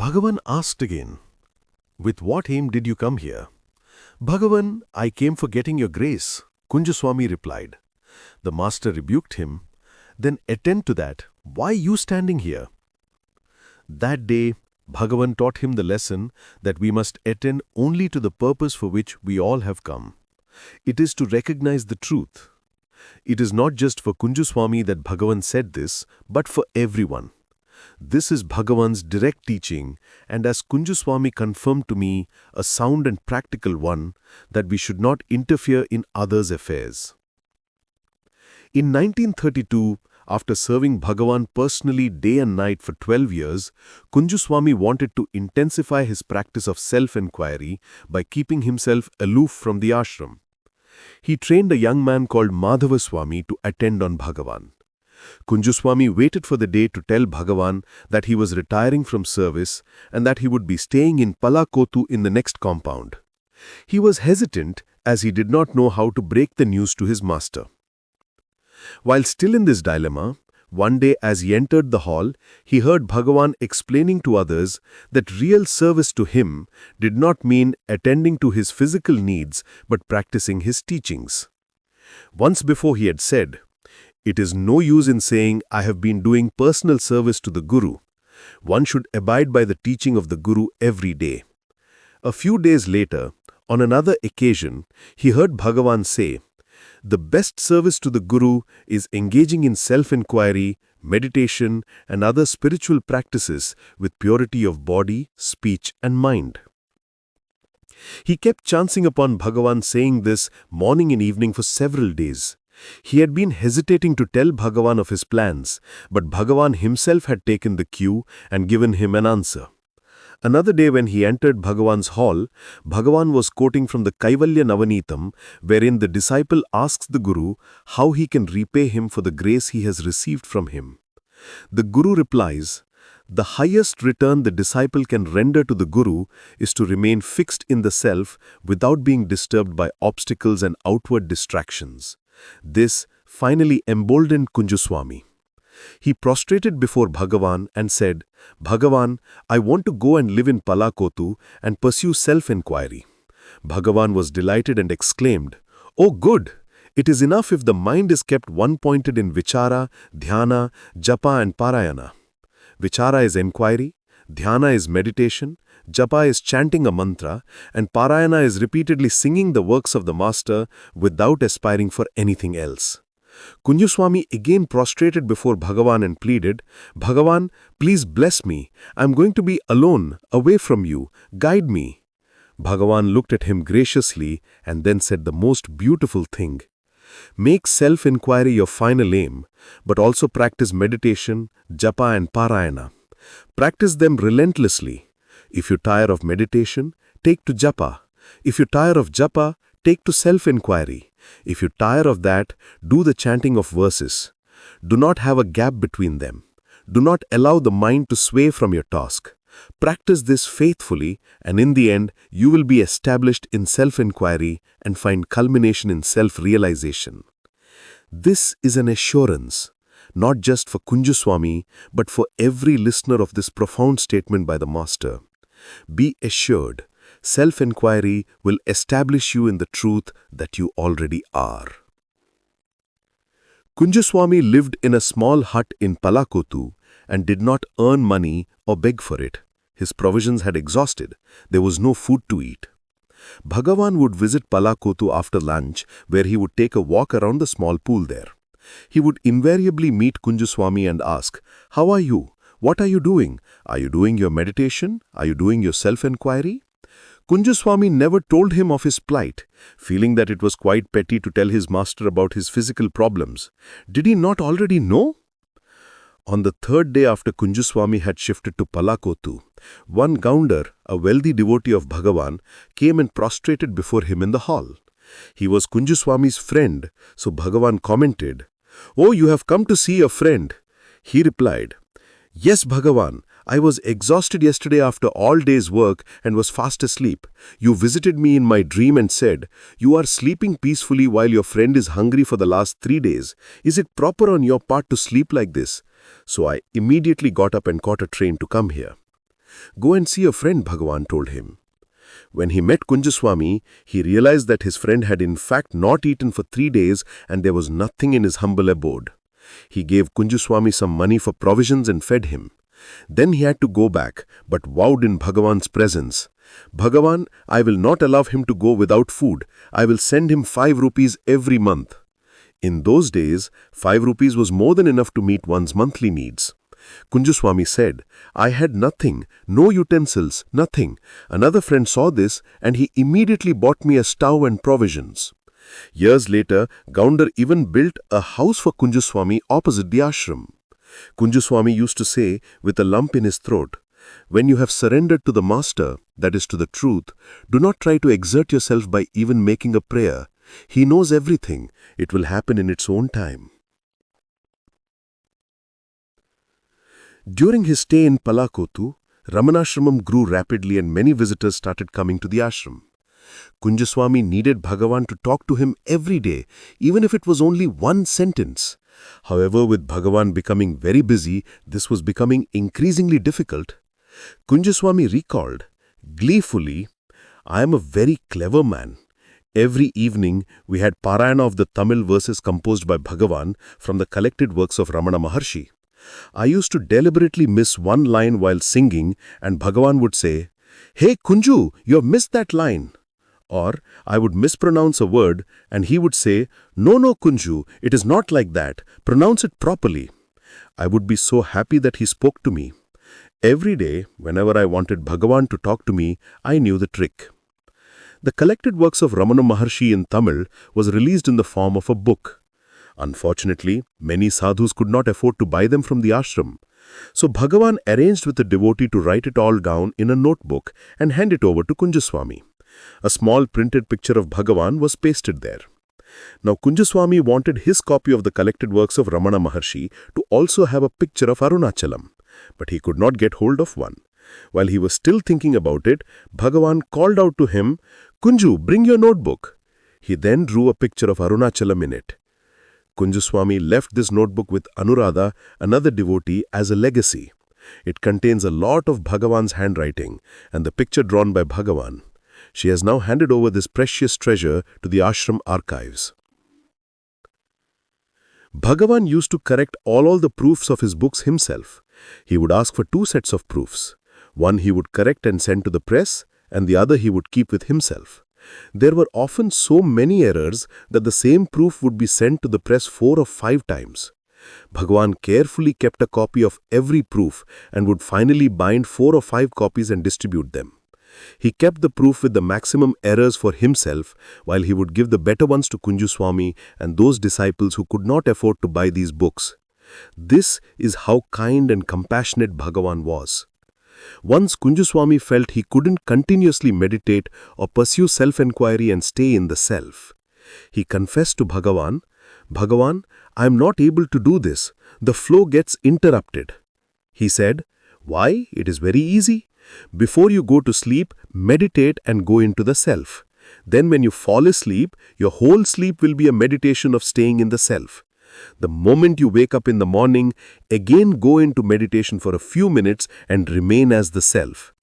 Bhagavan asked again, "With what aim did you come here?" "Bhagavan, I came for getting your grace," Kunju Swami replied. The master rebuked him. "Then attend to that. Why you standing here?" That day, Bhagavan taught him the lesson that we must attend only to the purpose for which we all have come. It is to recognize the truth. It is not just for Kunju Swami that Bhagavan said this, but for everyone. This is Bhagavan's direct teaching, and as Kunju Swami confirmed to me, a sound and practical one, that we should not interfere in others' affairs. In 1932, after serving Bhagavan personally day and night for 12 years, Kunju Swami wanted to intensify his practice of self-inquiry by keeping himself aloof from the ashram. He trained a young man called Madhava Swami to attend on Bhagavan. Kunju Swami waited for the day to tell Bhagavan that he was retiring from service and that he would be staying in Palakotu in the next compound. He was hesitant as he did not know how to break the news to his master. While still in this dilemma, one day as he entered the hall, he heard Bhagavan explaining to others that real service to him did not mean attending to his physical needs but practicing his teachings. Once before he had said, "It is no use in saying I have been doing personal service to the Guru. One should abide by the teaching of the Guru every day." A few days later, on another occasion, he heard Bhagavan say, "The best service to the Guru is engaging in self-inquiry, meditation, and other spiritual practices with purity of body, speech, and mind." He kept chancing upon Bhagavan saying this morning and evening for several days. He had been hesitating to tell Bhagavan of his plans, but Bhagavan himself had taken the cue and given him an answer. Another day when he entered Bhagavan's hall, Bhagavan was quoting from the Kaivalya Navanitam, wherein the disciple asks the Guru how he can repay him for the grace he has received from him. The Guru replies, "The highest return the disciple can render to the Guru is to remain fixed in the self without being disturbed by obstacles and outward distractions." This finally emboldened Kunju Swami. He prostrated before Bhagavan and said, "Bhagavan, I want to go and live in Palakotu and pursue self-inquiry." Bhagavan was delighted and exclaimed, "Oh good! It is enough if the mind is kept one-pointed in vichara, dhyana, japa and parayana. Vichara is inquiry, dhyana is meditation, japa is chanting a mantra, and parayana is repeatedly singing the works of the master without aspiring for anything else." Kunju Swami again prostrated before Bhagavan and pleaded, "Bhagavan, please bless me. I am going to be alone, away from you. Guide me." Bhagavan looked at him graciously and then said the most beautiful thing. "Make self-inquiry your final aim, but also practice meditation, japa and parayana. Practice them relentlessly. If you tire of meditation, take to japa. If you tire of japa, take to self-inquiry. If you tire of that, do the chanting of verses. Do not have a gap between them. Do not allow the mind to sway from your task. Practice this faithfully, and in the end, you will be established in self-inquiry and find culmination in self-realization." This is an assurance, not just for Kunju Swami, but for every listener of this profound statement by the Master. Be assured, self-inquiry will establish you in the truth that you already are. Kunju Swami lived in a small hut in Palakotu and did not earn money or beg for it. His provisions had exhausted. There was no food to eat. Bhagavan would visit Palakotu after lunch, where he would take a walk around the small pool there. He would invariably meet Kunju Swami and ask, "How are you? What are you doing? Are you doing your meditation? Are you doing your self-inquiry?" Kunju Swami never told him of his plight, feeling that it was quite petty to tell his master about his physical problems. Did he not already know? On the third day after Kunju Swami had shifted to Palakotu, one Gounder, a wealthy devotee of Bhagavan, came and prostrated before him in the hall. He was Kunju Swami's friend, so Bhagavan commented, "Oh, you have come to see a friend." He replied, "Yes, Bhagavan, I was exhausted yesterday after all day's work and was fast asleep. You visited me in my dream and said, 'You are sleeping peacefully while your friend is hungry for the last 3 days. Is it proper on your part to sleep like this?' So I immediately got up and caught a train to come here." Go and see a friend, Bhagavan told him. When he met Kunju Swami, he realized that his friend had in fact not eaten for 3 days and there was nothing in his humble abode. He gave Kunju Swami some money for provisions and fed him. Then he had to go back, but vowed in Bhagavan's presence, Bhagavan, I will not allow him to go without food. I will send him 5 rupees every month. In those days, 5 rupees was more than enough to meet one's monthly needs. Kunju Swami said, I had nothing, no utensils, nothing. Another friend saw this and he immediately bought me a stove and provisions. Years later, Gounder even built a house for Kunju Swami opposite the ashram. Kunju Swami used to say, with a lump in his throat, when you have surrendered to the Master, that is to the truth, do not try to exert yourself by even making a prayer. He knows everything. It will happen in its own time. During his stay in Palakotu, Ramanashramam grew rapidly and many visitors started coming to the ashram. Kunju Swami needed Bhagavan to talk to him every day, even if it was only one sentence. However, with Bhagavan becoming very busy, this was becoming increasingly difficult. Kunju Swami recalled, gleefully, I am a very clever man. Every evening, we had Parayana of the Tamil verses composed by Bhagavan from the collected works of Ramana Maharshi. I used to deliberately miss one line while singing and Bhagavan would say, Hey Kunju, you have missed that line. Or I would mispronounce a word and he would say, No, Kunju, it is not like that. Pronounce it properly. I would be so happy that he spoke to me. Every day, whenever I wanted Bhagavan to talk to me, I knew the trick. The collected works of Ramana Maharshi in Tamil was released in the form of a book. Unfortunately, many sadhus could not afford to buy them from the ashram. So Bhagavan arranged with a devotee to write it all down in a notebook and hand it over to Kunju Swami. A small printed picture of Bhagavan was pasted there. Now Kunju Swami wanted his copy of the collected works of Ramana Maharshi to also have a picture of Arunachalam, but he could not get hold of one. While he was still thinking about it, Bhagavan called out to him, Kunju, bring your notebook. He then drew a picture of Arunachalam in it. Kunju Swami left this notebook with Anuradha, another devotee, as a legacy. It contains a lot of Bhagavan's handwriting and the picture drawn by Bhagavan. She has now handed over this precious treasure to the ashram archives. Bhagavan used to correct all the proofs of his books himself. He would ask for 2 sets of proofs. One he would correct and send to the press, and the other he would keep with himself. There were often so many errors that the same proof would be sent to the press 4 or 5 times. Bhagavan carefully kept a copy of every proof and would finally bind 4 or 5 copies and distribute them. He kept the proof with the maximum errors for himself, while he would give the better ones to Kunju Swami and those disciples who could not afford to buy these books. This is how kind and compassionate Bhagavan was. Once Kunju Swami felt he couldn't continuously meditate or pursue self-enquiry and stay in the self. He confessed to Bhagavan, Bhagavan, I am not able to do this. The flow gets interrupted. He said, Why? It is very easy. Before you go to sleep, meditate and go into the self. Then when you fall asleep, your whole sleep will be a meditation of staying in the self. The moment you wake up in the morning, again go into meditation for a few minutes and remain as the self.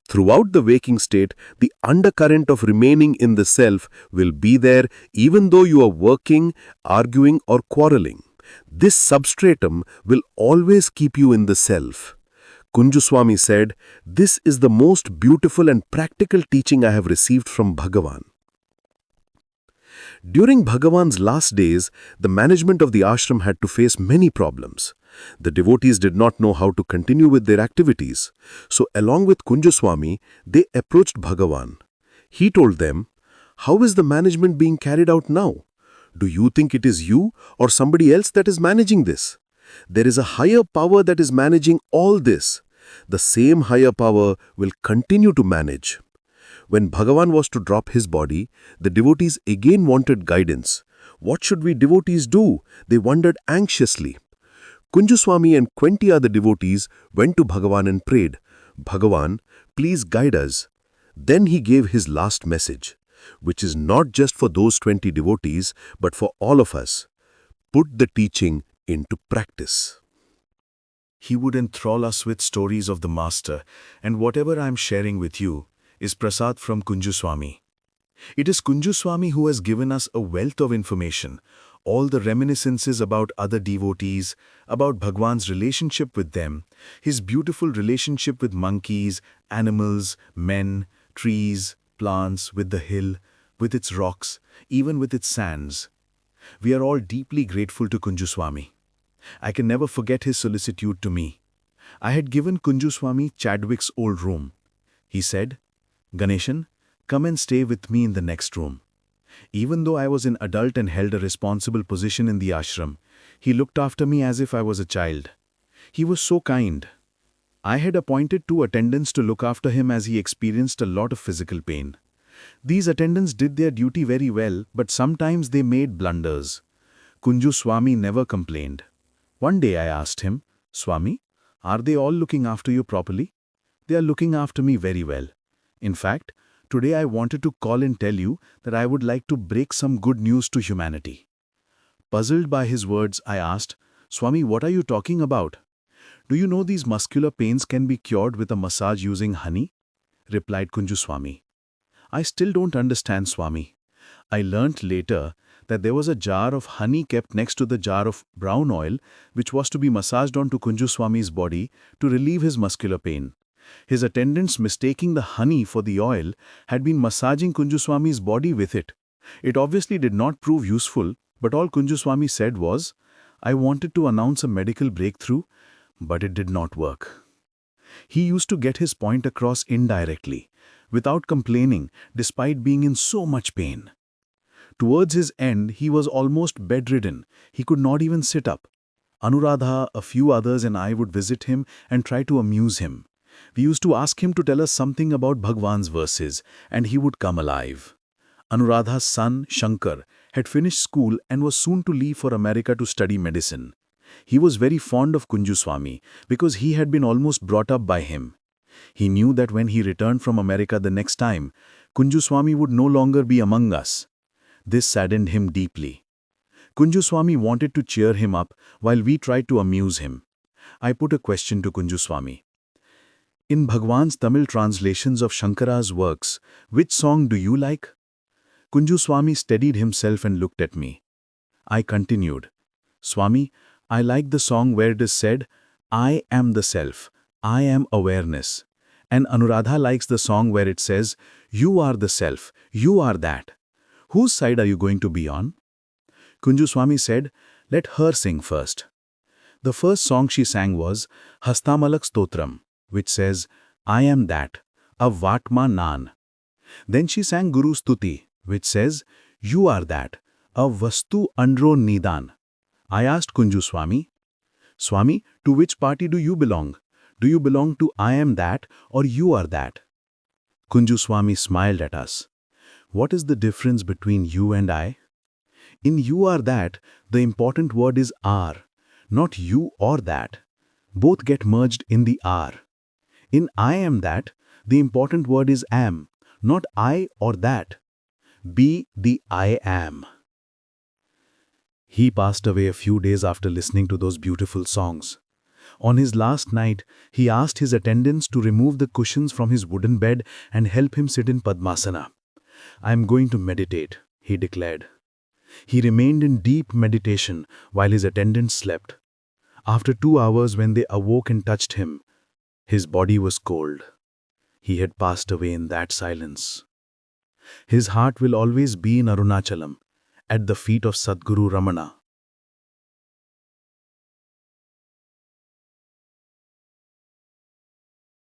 Throughout the waking state, the undercurrent of remaining in the self will be there even though you are working, arguing or quarreling. This substratum will always keep you in the self. Kunju Swami said, This is the most beautiful and practical teaching I have received from Bhagavan. During Bhagavan's last days, the management of the ashram had to face many problems. The devotees did not know how to continue with their activities. So along with Kunju Swami, they approached Bhagavan. He told them, How is the management being carried out now? Do you think it is you or somebody else that is managing this? There is a higher power that is managing all this. The same higher power will continue to manage. When Bhagavan was to drop his body, the devotees again wanted guidance. What should we devotees do? They wondered anxiously. Kunju Swami and 20 other devotees went to Bhagavan and prayed, Bhagavan, please guide us. Then he gave his last message, which is not just for those 20 devotees, but for all of us. Put the teaching into practice. He would enthrall us with stories of the Master, and whatever I am sharing with you is prasad from Kunju Swami. It is Kunju Swami who has given us a wealth of information, all the reminiscences about other devotees, about Bhagwan's relationship with them, his beautiful relationship with monkeys, animals, men, trees, plants, with the hill, with its rocks, even with its sands. We are all deeply grateful to Kunju Swami. I can never forget his solicitude to me. I had given Kunju Swami Chadwick's old room. He said, "Ganeshan, come and stay with me in the next room." Even though I was an adult and held a responsible position in the ashram, he looked after me as if I was a child. He was so kind. I had appointed 2 attendants to look after him as he experienced a lot of physical pain. These attendants did their duty very well, but sometimes they made blunders. Kunju Swami never complained. One day I asked him, "Swami, are they all looking after you properly?" "They are looking after me very well. In fact, today I wanted to call and tell you that I would like to break some good news to humanity." Puzzled by his words, I asked, "Swami, what are you talking about?" "Do you know these muscular pains can be cured with a massage using honey?" replied Kunju Swami. "I still don't understand, Swami. I learnt later that there was a jar of honey kept next to the jar of brown oil which was to be massaged onto Kunju Swami's body to relieve his muscular pain. His attendants, mistaking the honey for the oil, had been massaging Kunju Swami's body with it. It obviously did not prove useful, but all Kunju Swami said was, 'I wanted to announce a medical breakthrough, but it did not work.' He used to get his point across indirectly, without complaining, despite being in so much pain. Towards his end, he was almost bedridden. He could not even sit up. Anuradha, a few others and I would visit him and try to amuse him. We used to ask him to tell us something about Bhagwan's verses, and he would come alive. Anuradha's son, Shankar, had finished school and was soon to leave for America to study medicine. He was very fond of Kunju Swami because he had been almost brought up by him. He knew that when he returned from America the next time, Kunju Swami would no longer be among us. This saddened him deeply. Kunju Swami wanted to cheer him up while we tried to amuse him. I put a question to Kunju Swami. "In Bhagwan's Tamil translations of Shankara's works, which song do you like?" Kunju Swami steadied himself and looked at me. I continued, "Swami, I like the song where it is said, 'I am the self, I am awareness.' And Anuradha likes the song where it says, 'You are the self, you are that.' Whose side are you going to be on?" Kunju Swami said, "Let her sing first." The first song she sang was Hastamalak Stotram, which says, "I am that, Avatma Nan." Then she sang Guru Stuti, which says, "You are that, a Vastu Andro Nidan." I asked Kunju Swami, "Swami, to which party do you belong? Do you belong to I am that or you are that?" Kunju Swami smiled at us. "What is the difference between you and I? In you are that, the important word is are, not you or that. Both get merged in the are. In I am that, the important word is am, not I or that. Be the I am." He passed away a few days after listening to those beautiful songs. On his last night, he asked his attendants to remove the cushions from his wooden bed and help him sit in Padmasana. "I am going to meditate," he declared. He remained in deep meditation while his attendants slept. After 2 hours, when they awoke and touched him, his body was cold. He had passed away in that silence. His heart will always be in Arunachalam, at the feet of Sadguru Ramana.